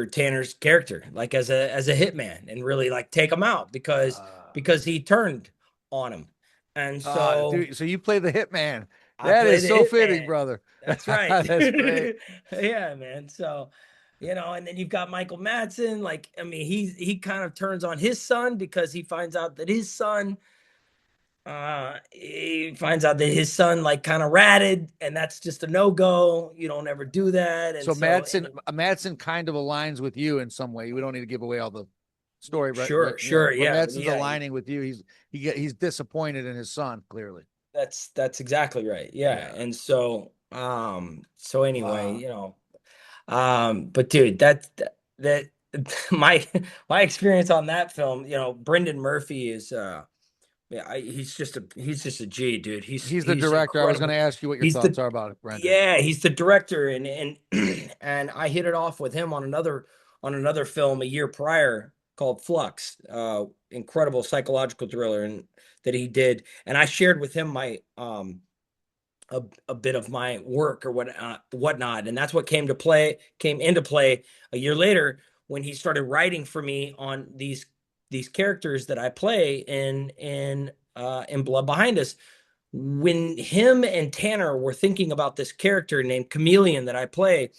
Speaker 2: Tanner's character, like as a hitman, and really like take him out
Speaker 1: Uh,
Speaker 2: because he turned on him. And so
Speaker 1: dude, so you play the hitman.
Speaker 2: I
Speaker 1: That
Speaker 2: play
Speaker 1: is
Speaker 2: the
Speaker 1: so fitting,
Speaker 2: hitman.
Speaker 1: brother.
Speaker 2: That's right.
Speaker 1: That's great.
Speaker 2: Yeah, man. So, and then you've got Michael Madsen. Like, I mean, he kind of turns on his son because he finds out that his son like kind of ratted, and that's just a no-go. You don't ever do that. And
Speaker 1: So
Speaker 2: so
Speaker 1: Madsen kind of aligns with you in some way. We don't need to give away all the story, right?
Speaker 2: sure,
Speaker 1: Right, you know,
Speaker 2: sure,
Speaker 1: but
Speaker 2: yeah,
Speaker 1: Madsen's aligning with you. He's disappointed in his son, clearly.
Speaker 2: that's exactly right. Yeah.
Speaker 1: Yeah.
Speaker 2: And so so anyway,
Speaker 1: Wow.
Speaker 2: but dude, that my my experience on that film, Brendan Murphy is yeah, he's just a G, dude.
Speaker 1: He's the
Speaker 2: He's
Speaker 1: director. I was going to
Speaker 2: incredible.
Speaker 1: ask you what your
Speaker 2: He's
Speaker 1: thoughts
Speaker 2: the
Speaker 1: are about it, Brendan.
Speaker 2: Yeah, he's the director, and and I hit it off with him on another film a year prior called Flux, incredible psychological thriller and that he did, and I shared with him my a bit of my work or whatnot, and that's what came into play a year later when he started writing for me on these characters that I play in Blood Behind Us. When him and Tanner were thinking about this character named Chameleon that I play,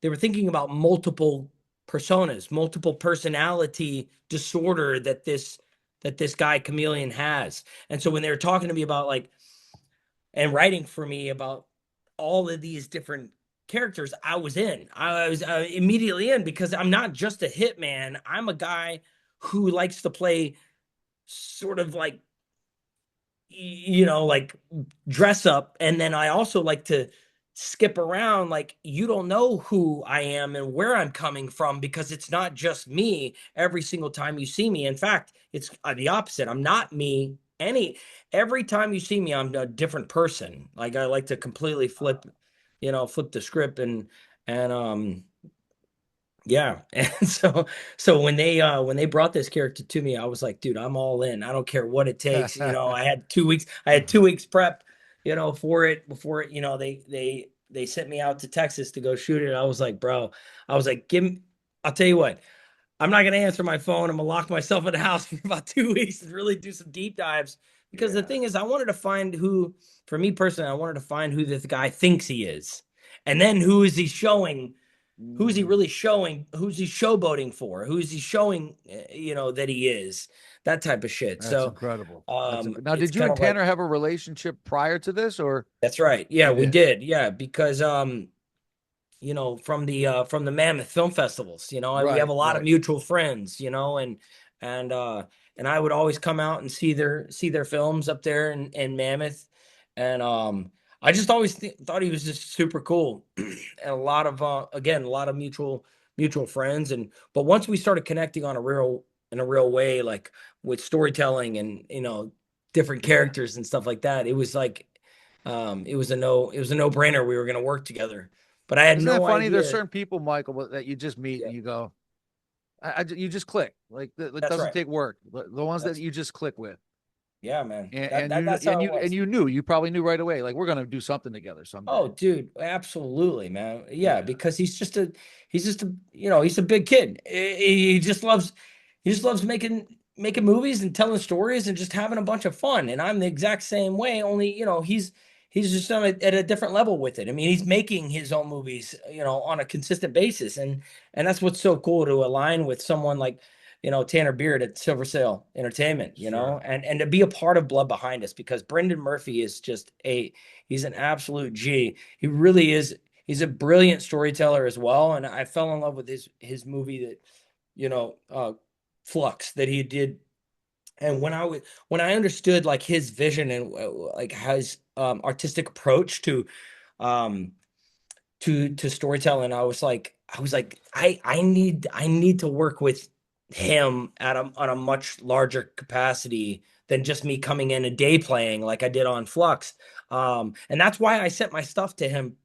Speaker 2: they were thinking about multiple personas, multiple personality disorder that this guy Chameleon has. And so when they were talking to me about like and writing for me about all of these different characters, I was in. I was immediately in because I'm not just a hitman. I'm a guy who likes to play sort of like like dress up. And then I also like to skip around. Like, you don't know who I am and where I'm coming from because it's not just me every single time you see me. In fact, it's the opposite. I'm not me every time you see me, I'm a different person. Like, I like to completely flip the script and yeah. And so when they brought this character to me, I was like, dude, I'm all in. I don't care what it takes. I had 2 weeks prep, for it before it, they sent me out to Texas to go shoot it. I was like, bro, I'll tell you what, I'm not gonna answer my phone. I'm gonna lock myself in the house for about 2 weeks and really do some deep dives. Because the
Speaker 1: Yeah.
Speaker 2: thing is, I wanted to find for me personally, I wanted to find who this guy thinks he is. And then who is he
Speaker 1: Mm,
Speaker 2: really showing? Who's he showboating for? Who is he showing, that he is? That type of shit.
Speaker 1: that's
Speaker 2: So,
Speaker 1: incredible. Now,
Speaker 2: it's
Speaker 1: did you
Speaker 2: kind
Speaker 1: and
Speaker 2: of like
Speaker 1: Tanner have a relationship prior to this, or
Speaker 2: that's right. Yeah,
Speaker 1: you
Speaker 2: we
Speaker 1: did?
Speaker 2: did. Yeah, because from the Mammoth Film Festivals, we have
Speaker 1: Right,
Speaker 2: a lot of
Speaker 1: right.
Speaker 2: mutual friends, and uh, and I would always come out and see their films up there in Mammoth, and I just always thought he was just super cool, and a lot of again a lot of mutual friends, and but once we started connecting on in a real way, like with storytelling and different
Speaker 1: Yeah.
Speaker 2: characters and stuff like that, it was like it was a no-brainer we were going to work together, but I had
Speaker 1: Isn't that
Speaker 2: no
Speaker 1: funny? There's
Speaker 2: idea.
Speaker 1: certain people, Michael, that you just meet
Speaker 2: Yeah,
Speaker 1: and you go, you just click. Like it
Speaker 2: that's
Speaker 1: doesn't
Speaker 2: right.
Speaker 1: take work. The ones that
Speaker 2: That's
Speaker 1: you just click with,
Speaker 2: Yeah, man.
Speaker 1: and you
Speaker 2: That's how it
Speaker 1: and
Speaker 2: was.
Speaker 1: you probably knew right away, like we're gonna do something together
Speaker 2: Oh,
Speaker 1: someday.
Speaker 2: dude, absolutely, man. Yeah,
Speaker 1: Yeah,
Speaker 2: because he's just a, he's a big kid. He just loves making movies and telling stories and just having a bunch of fun. And I'm the exact same way, only, he's just at a different level with it. I mean, he's making his own movies, on a consistent basis. And that's what's so cool to align with someone like, Tanner Beard at Silver Sail Entertainment,
Speaker 1: sure.
Speaker 2: and to be a part of Blood Behind Us, because Brendan Murphy is just he's an absolute G. He really is. He's a brilliant storyteller as well. And I fell in love with his movie that, Flux, that he did. And when I understood like his vision and like his artistic approach um to storytelling, I was like I need to work with him at on a much larger capacity than just me coming in a day playing like I did on Flux. And that's why I sent my stuff to him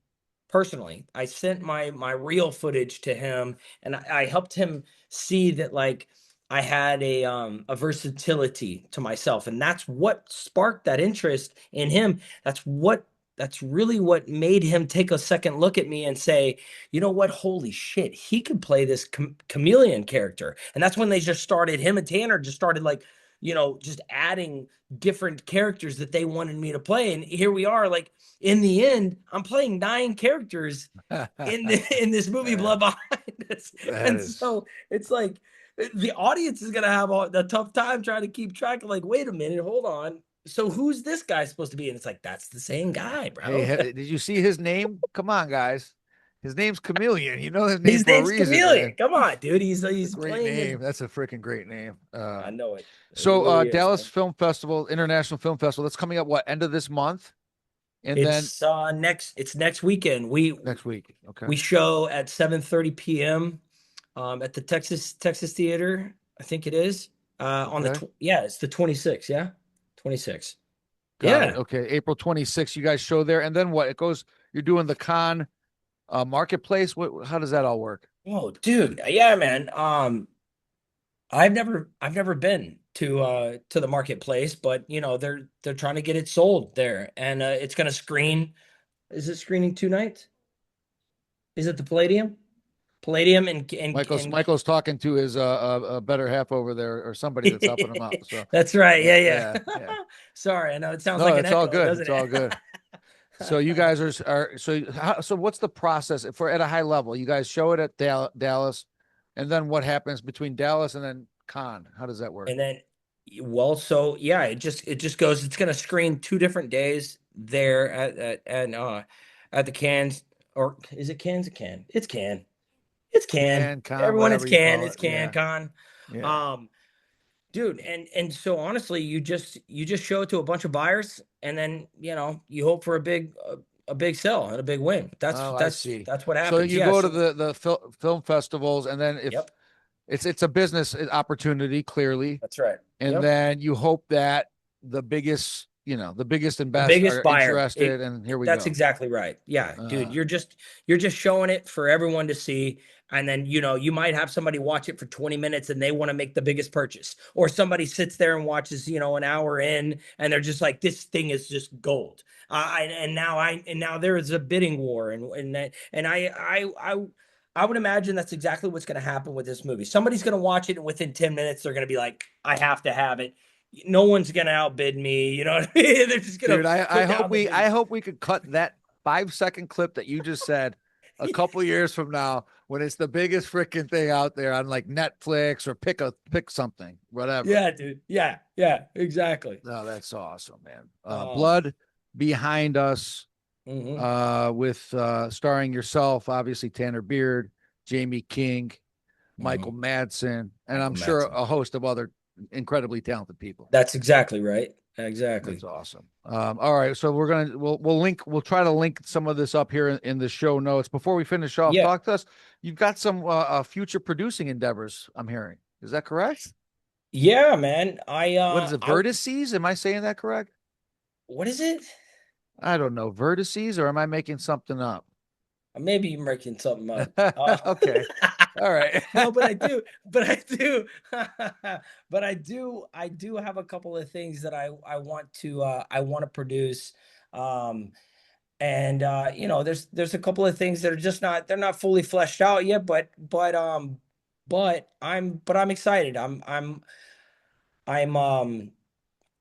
Speaker 2: personally. I sent my real footage to him, and I helped him see that like I had a versatility to myself, and that's what sparked that interest in him. That's really what made him take a second look at me and say, you know what, holy shit, he could play this chameleon character. And that's when they just started, him and Tanner just started like, just adding different characters that they wanted me to play. And here we are, like, in the end, I'm playing 9 characters in this movie,
Speaker 1: Yeah,
Speaker 2: Blood Behind Us.
Speaker 1: that
Speaker 2: And
Speaker 1: is.
Speaker 2: so it's like the audience is gonna have a tough time trying to keep track of, like, wait a minute, hold on. So who's this guy supposed to be? And it's like, that's the same guy,
Speaker 1: Hey,
Speaker 2: bro.
Speaker 1: did you see his name? Come on, guys. His name's Chameleon. You know his name
Speaker 2: His
Speaker 1: for a
Speaker 2: name's
Speaker 1: reason,
Speaker 2: Chameleon.
Speaker 1: man.
Speaker 2: Come on, dude. He's
Speaker 1: Great
Speaker 2: playing
Speaker 1: name.
Speaker 2: in.
Speaker 1: That's a freaking great name.
Speaker 2: I know it. It
Speaker 1: So
Speaker 2: really is,
Speaker 1: Dallas
Speaker 2: man.
Speaker 1: Film Festival, International Film Festival, that's coming up what, end of this month? And then
Speaker 2: It's next weekend.
Speaker 1: next week. Okay.
Speaker 2: We show at 7:30 p.m. At the Texas Theater, I think it is. On the
Speaker 1: Okay.
Speaker 2: yeah, it's the 26th, yeah. 26th.
Speaker 1: Got it.
Speaker 2: Yeah.
Speaker 1: Okay. April 26th, you guys show there. And then what? It goes, you're doing the con marketplace. How does that all work?
Speaker 2: Oh, dude. Yeah, man. I've never been to the marketplace, but they're trying to get it sold there. And it's gonna screen. Is it screening 2 nights? Is it the Palladium? Palladium and
Speaker 1: Michael's talking to his better half over there, or somebody that's helping him out. So
Speaker 2: That's right.
Speaker 1: yeah,
Speaker 2: Yeah,
Speaker 1: yeah,
Speaker 2: yeah.
Speaker 1: yeah.
Speaker 2: Sorry, I know it sounds
Speaker 1: No,
Speaker 2: like an
Speaker 1: it's all
Speaker 2: echo,
Speaker 1: good.
Speaker 2: doesn't
Speaker 1: It's all
Speaker 2: it?
Speaker 1: good. So you guys are so what's the process for at a high level? You guys show it at Dallas, and then what happens between Dallas and then con? How does that work?
Speaker 2: And then, well, so yeah, it just goes. It's gonna screen 2 different days there at the cans, or is it cans? It's can. It's can.
Speaker 1: Can con,
Speaker 2: Everyone, it's
Speaker 1: whatever you
Speaker 2: can.
Speaker 1: call
Speaker 2: It's
Speaker 1: it.
Speaker 2: can
Speaker 1: Yeah,
Speaker 2: con.
Speaker 1: yeah.
Speaker 2: Um, dude, and so honestly, you just show it to a bunch of buyers, and then you hope for a big sell and a big win. That's
Speaker 1: Oh, I
Speaker 2: that's
Speaker 1: see.
Speaker 2: that's what
Speaker 1: So
Speaker 2: happens.
Speaker 1: you
Speaker 2: Yeah.
Speaker 1: go to
Speaker 2: So
Speaker 1: the film festivals, and then if
Speaker 2: yep,
Speaker 1: it's a business opportunity, clearly,
Speaker 2: that's right.
Speaker 1: and
Speaker 2: Yep.
Speaker 1: then you hope that the biggest and
Speaker 2: The
Speaker 1: best
Speaker 2: biggest
Speaker 1: are
Speaker 2: buyer.
Speaker 1: interested, and here we
Speaker 2: That's
Speaker 1: go.
Speaker 2: exactly right. Yeah, dude,
Speaker 1: Uh,
Speaker 2: you're just showing it for everyone to see. And then, you might have somebody watch it for 20 minutes and they want to make the biggest purchase. Or somebody sits there and watches, an hour in and they're just like, this thing is just gold. And now there is a bidding war. And I would imagine that's exactly what's going to happen with this movie. Somebody's going to watch it and within 10 minutes, they're going to be like, I have to have it. No one's gonna outbid me. You know what I mean? They're just gonna
Speaker 1: Dude, I
Speaker 2: put
Speaker 1: hope
Speaker 2: down the
Speaker 1: we
Speaker 2: biggest.
Speaker 1: could cut that 5 second clip that you just said a couple years from now when it's the biggest freaking thing out there on like Netflix or pick something, whatever.
Speaker 2: Yeah, dude. Yeah, yeah, exactly.
Speaker 1: No, that's awesome, man.
Speaker 2: Um,
Speaker 1: Blood Behind Us,
Speaker 2: mhm,
Speaker 1: with starring yourself, obviously Tanner Beard, Jamie King, Michael
Speaker 2: mhm.
Speaker 1: Madsen, and I'm
Speaker 2: Michael
Speaker 1: sure
Speaker 2: Madsen.
Speaker 1: a host of other incredibly talented people.
Speaker 2: That's exactly right.
Speaker 1: That's
Speaker 2: Exactly.
Speaker 1: awesome. All right, so we'll try to link some of this up here in the show notes. Before we finish off,
Speaker 2: Yeah,
Speaker 1: talk to us. You've got some future producing endeavors, I'm hearing. Is that correct?
Speaker 2: yeah, man.
Speaker 1: What is it,
Speaker 2: I
Speaker 1: Vertices? Am I saying that correct?
Speaker 2: what is it?
Speaker 1: I don't know, Vertices, or am I making something up?
Speaker 2: Maybe you're making something up.
Speaker 1: Okay. All right.
Speaker 2: No, but I do have a couple of things that I want to produce. Um, and there's a couple of things that are just not they're not fully fleshed out yet, but I'm excited.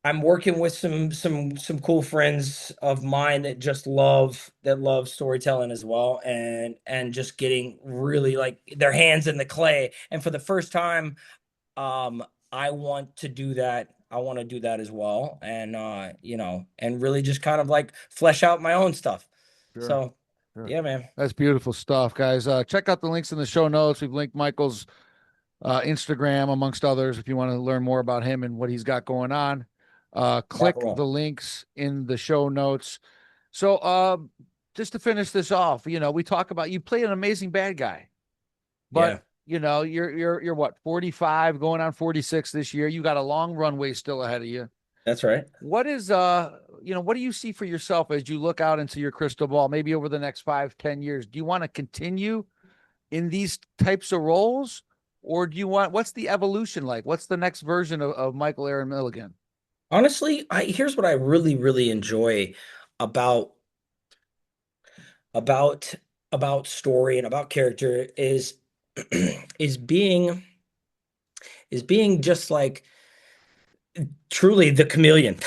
Speaker 2: I'm working with some cool friends of mine that love storytelling as well, and just getting really like their hands in the clay. And for the first time, um I want to do that. I want to do that as well, and really just kind of like flesh out my own stuff.
Speaker 1: Sure.
Speaker 2: So
Speaker 1: Sure.
Speaker 2: yeah, man.
Speaker 1: That's beautiful stuff, guys. Check out the links in the show notes. We've linked Michael's Instagram, amongst others, if you want to learn more about him and what he's got going on.
Speaker 2: Rock and
Speaker 1: Click the
Speaker 2: roll.
Speaker 1: links in the show notes. So, just to finish this off, we talk about you play an amazing bad guy, but
Speaker 2: Yeah.
Speaker 1: you're what, 45 going on 46 this year. You got a long runway still ahead of you.
Speaker 2: That's right.
Speaker 1: What do you see for yourself as you look out into your crystal ball, maybe over the next 5, 10 years? Do you want to continue in these types of roles, or what's the evolution like? What's the next version of Michael Aaron Milligan?
Speaker 2: Honestly, here's what I really, really enjoy about about about story and about character is being is being just like truly the chameleon.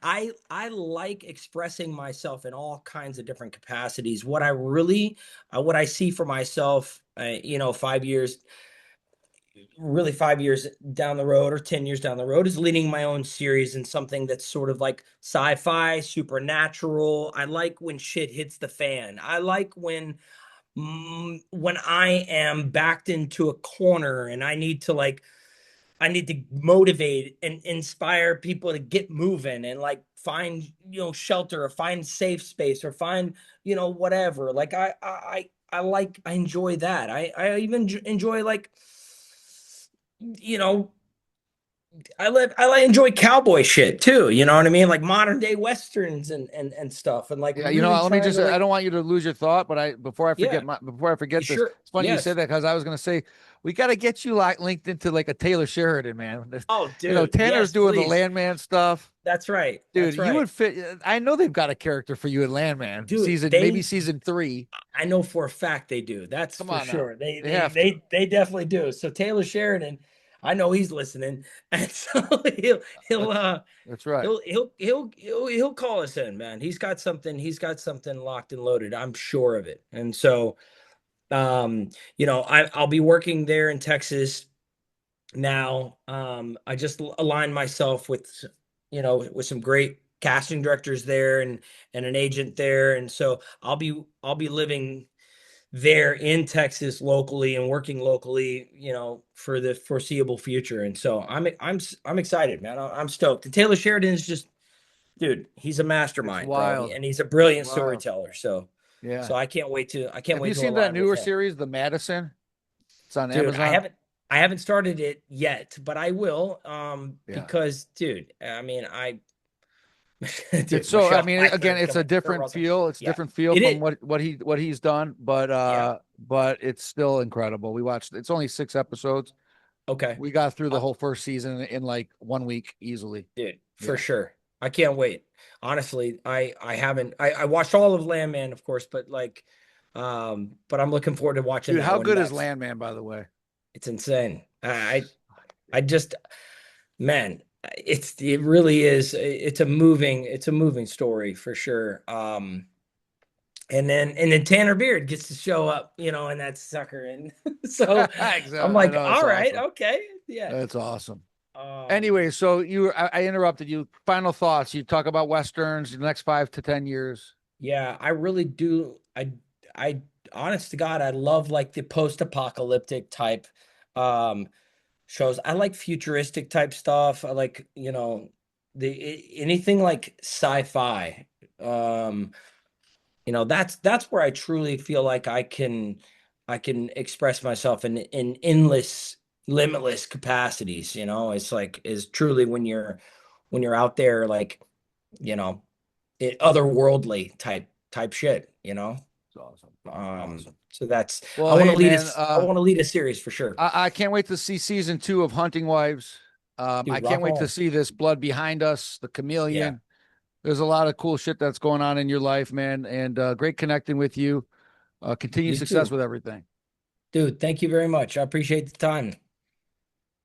Speaker 2: I like expressing myself in all kinds of different capacities. What I see for myself, 5 years, really 5 years down the road or 10 years down the road is leading my own series in something that's sort of like sci-fi, supernatural. I like when shit hits the fan. I like when I am backed into a corner and I need to motivate and inspire people to get moving and like find, shelter or find safe space or find, whatever. Like I enjoy that. I even enjoy like, you know, I enjoy cowboy shit too. You know what I mean? Like modern day westerns and stuff and like
Speaker 1: Yeah,
Speaker 2: really
Speaker 1: let me
Speaker 2: trying
Speaker 1: just
Speaker 2: to
Speaker 1: I
Speaker 2: like,
Speaker 1: don't want you to lose your thought, but
Speaker 2: yeah,
Speaker 1: before I
Speaker 2: you
Speaker 1: forget this,
Speaker 2: sure.
Speaker 1: it's funny you said
Speaker 2: Yes.
Speaker 1: that because I was gonna say we got to get you like linked into like a Taylor Sheridan, man.
Speaker 2: Oh, dude.
Speaker 1: Tanner's
Speaker 2: Yes,
Speaker 1: doing the
Speaker 2: please.
Speaker 1: Landman stuff.
Speaker 2: That's right.
Speaker 1: Dude,
Speaker 2: That's
Speaker 1: you
Speaker 2: right.
Speaker 1: would fit. I know they've got a character for you in Landman
Speaker 2: Dude,
Speaker 1: maybe season 3.
Speaker 2: I know for a fact they do. That's
Speaker 1: Come
Speaker 2: for
Speaker 1: on now,
Speaker 2: sure. They
Speaker 1: they
Speaker 2: they
Speaker 1: have to.
Speaker 2: they they definitely do. So Taylor Sheridan, I know he's listening, and so he'll
Speaker 1: That's
Speaker 2: uh
Speaker 1: that's right.
Speaker 2: he'll call us in, man. He's got something locked and loaded. I'm sure of it. And so I'll be working there in Texas now. I just aligned myself with with some great casting directors there and an agent there, and so I'll be living there in Texas locally and working locally, for the foreseeable future. And so I'm excited, man. I'm stoked. And Taylor Sheridan is just, dude, he's a
Speaker 1: It's
Speaker 2: mastermind, bro,
Speaker 1: wild.
Speaker 2: and he's a
Speaker 1: It's
Speaker 2: brilliant
Speaker 1: wild.
Speaker 2: storyteller. So
Speaker 1: Yeah.
Speaker 2: I can't
Speaker 1: Have you
Speaker 2: wait to
Speaker 1: seen that
Speaker 2: align with
Speaker 1: newer
Speaker 2: him.
Speaker 1: series, The Madison? It's on
Speaker 2: Dude,
Speaker 1: Amazon.
Speaker 2: I haven't started it yet, but I will
Speaker 1: Yeah.
Speaker 2: because dude, I mean, I
Speaker 1: It's
Speaker 2: dude,
Speaker 1: so, I
Speaker 2: Michelle
Speaker 1: mean, again,
Speaker 2: Pfeiffer,
Speaker 1: it's a
Speaker 2: Kurt
Speaker 1: different
Speaker 2: Russell.
Speaker 1: feel. It's a
Speaker 2: Yeah.
Speaker 1: different feel
Speaker 2: It
Speaker 1: from
Speaker 2: is.
Speaker 1: what he's done,
Speaker 2: Yeah.
Speaker 1: but it's still incredible. We watched, it's only 6 episodes.
Speaker 2: Okay.
Speaker 1: We got through the
Speaker 2: Uh,
Speaker 1: whole first season in like 1 week easily.
Speaker 2: dude, for
Speaker 1: Yeah.
Speaker 2: sure. I can't wait. Honestly, I haven't I watched all of Landman, of course, but like but I'm looking forward to watching
Speaker 1: Dude,
Speaker 2: that
Speaker 1: how
Speaker 2: one
Speaker 1: good is
Speaker 2: next.
Speaker 1: Landman, by the way?
Speaker 2: It's insane. I just man, it really is it's a moving story for sure. And then Tanner Beard gets to show up, in that sucker. And so
Speaker 1: Exactly.
Speaker 2: I'm
Speaker 1: I
Speaker 2: like,
Speaker 1: know, it's
Speaker 2: all right,
Speaker 1: awesome.
Speaker 2: okay. Yeah.
Speaker 1: It's awesome.
Speaker 2: Um,
Speaker 1: Anyway, so I interrupted you. Final thoughts. You talk about Westerns, the next 5 to 10 years.
Speaker 2: Yeah, I really do. I, honest to God, I love like the post-apocalyptic type um shows. I like futuristic type stuff. I like, anything like sci-fi. Um, that's where I truly feel like I can express myself in endless, limitless capacities. It's like is truly when you're out there like, you know, otherworldly type shit.
Speaker 1: It's awesome. Awesome.
Speaker 2: So that's
Speaker 1: Well, hey man,
Speaker 2: I want to lead a series for sure.
Speaker 1: I can't wait to see season 2 of Hunting Wives. I
Speaker 2: Dude,
Speaker 1: can't
Speaker 2: rock
Speaker 1: wait to
Speaker 2: on.
Speaker 1: see this Blood Behind Us, the
Speaker 2: Yeah.
Speaker 1: Chameleon. There's a lot of cool shit that's going on in your life, man, and great connecting with you. Continued
Speaker 2: You
Speaker 1: success
Speaker 2: too.
Speaker 1: with everything.
Speaker 2: Dude, thank you very much. I appreciate the time.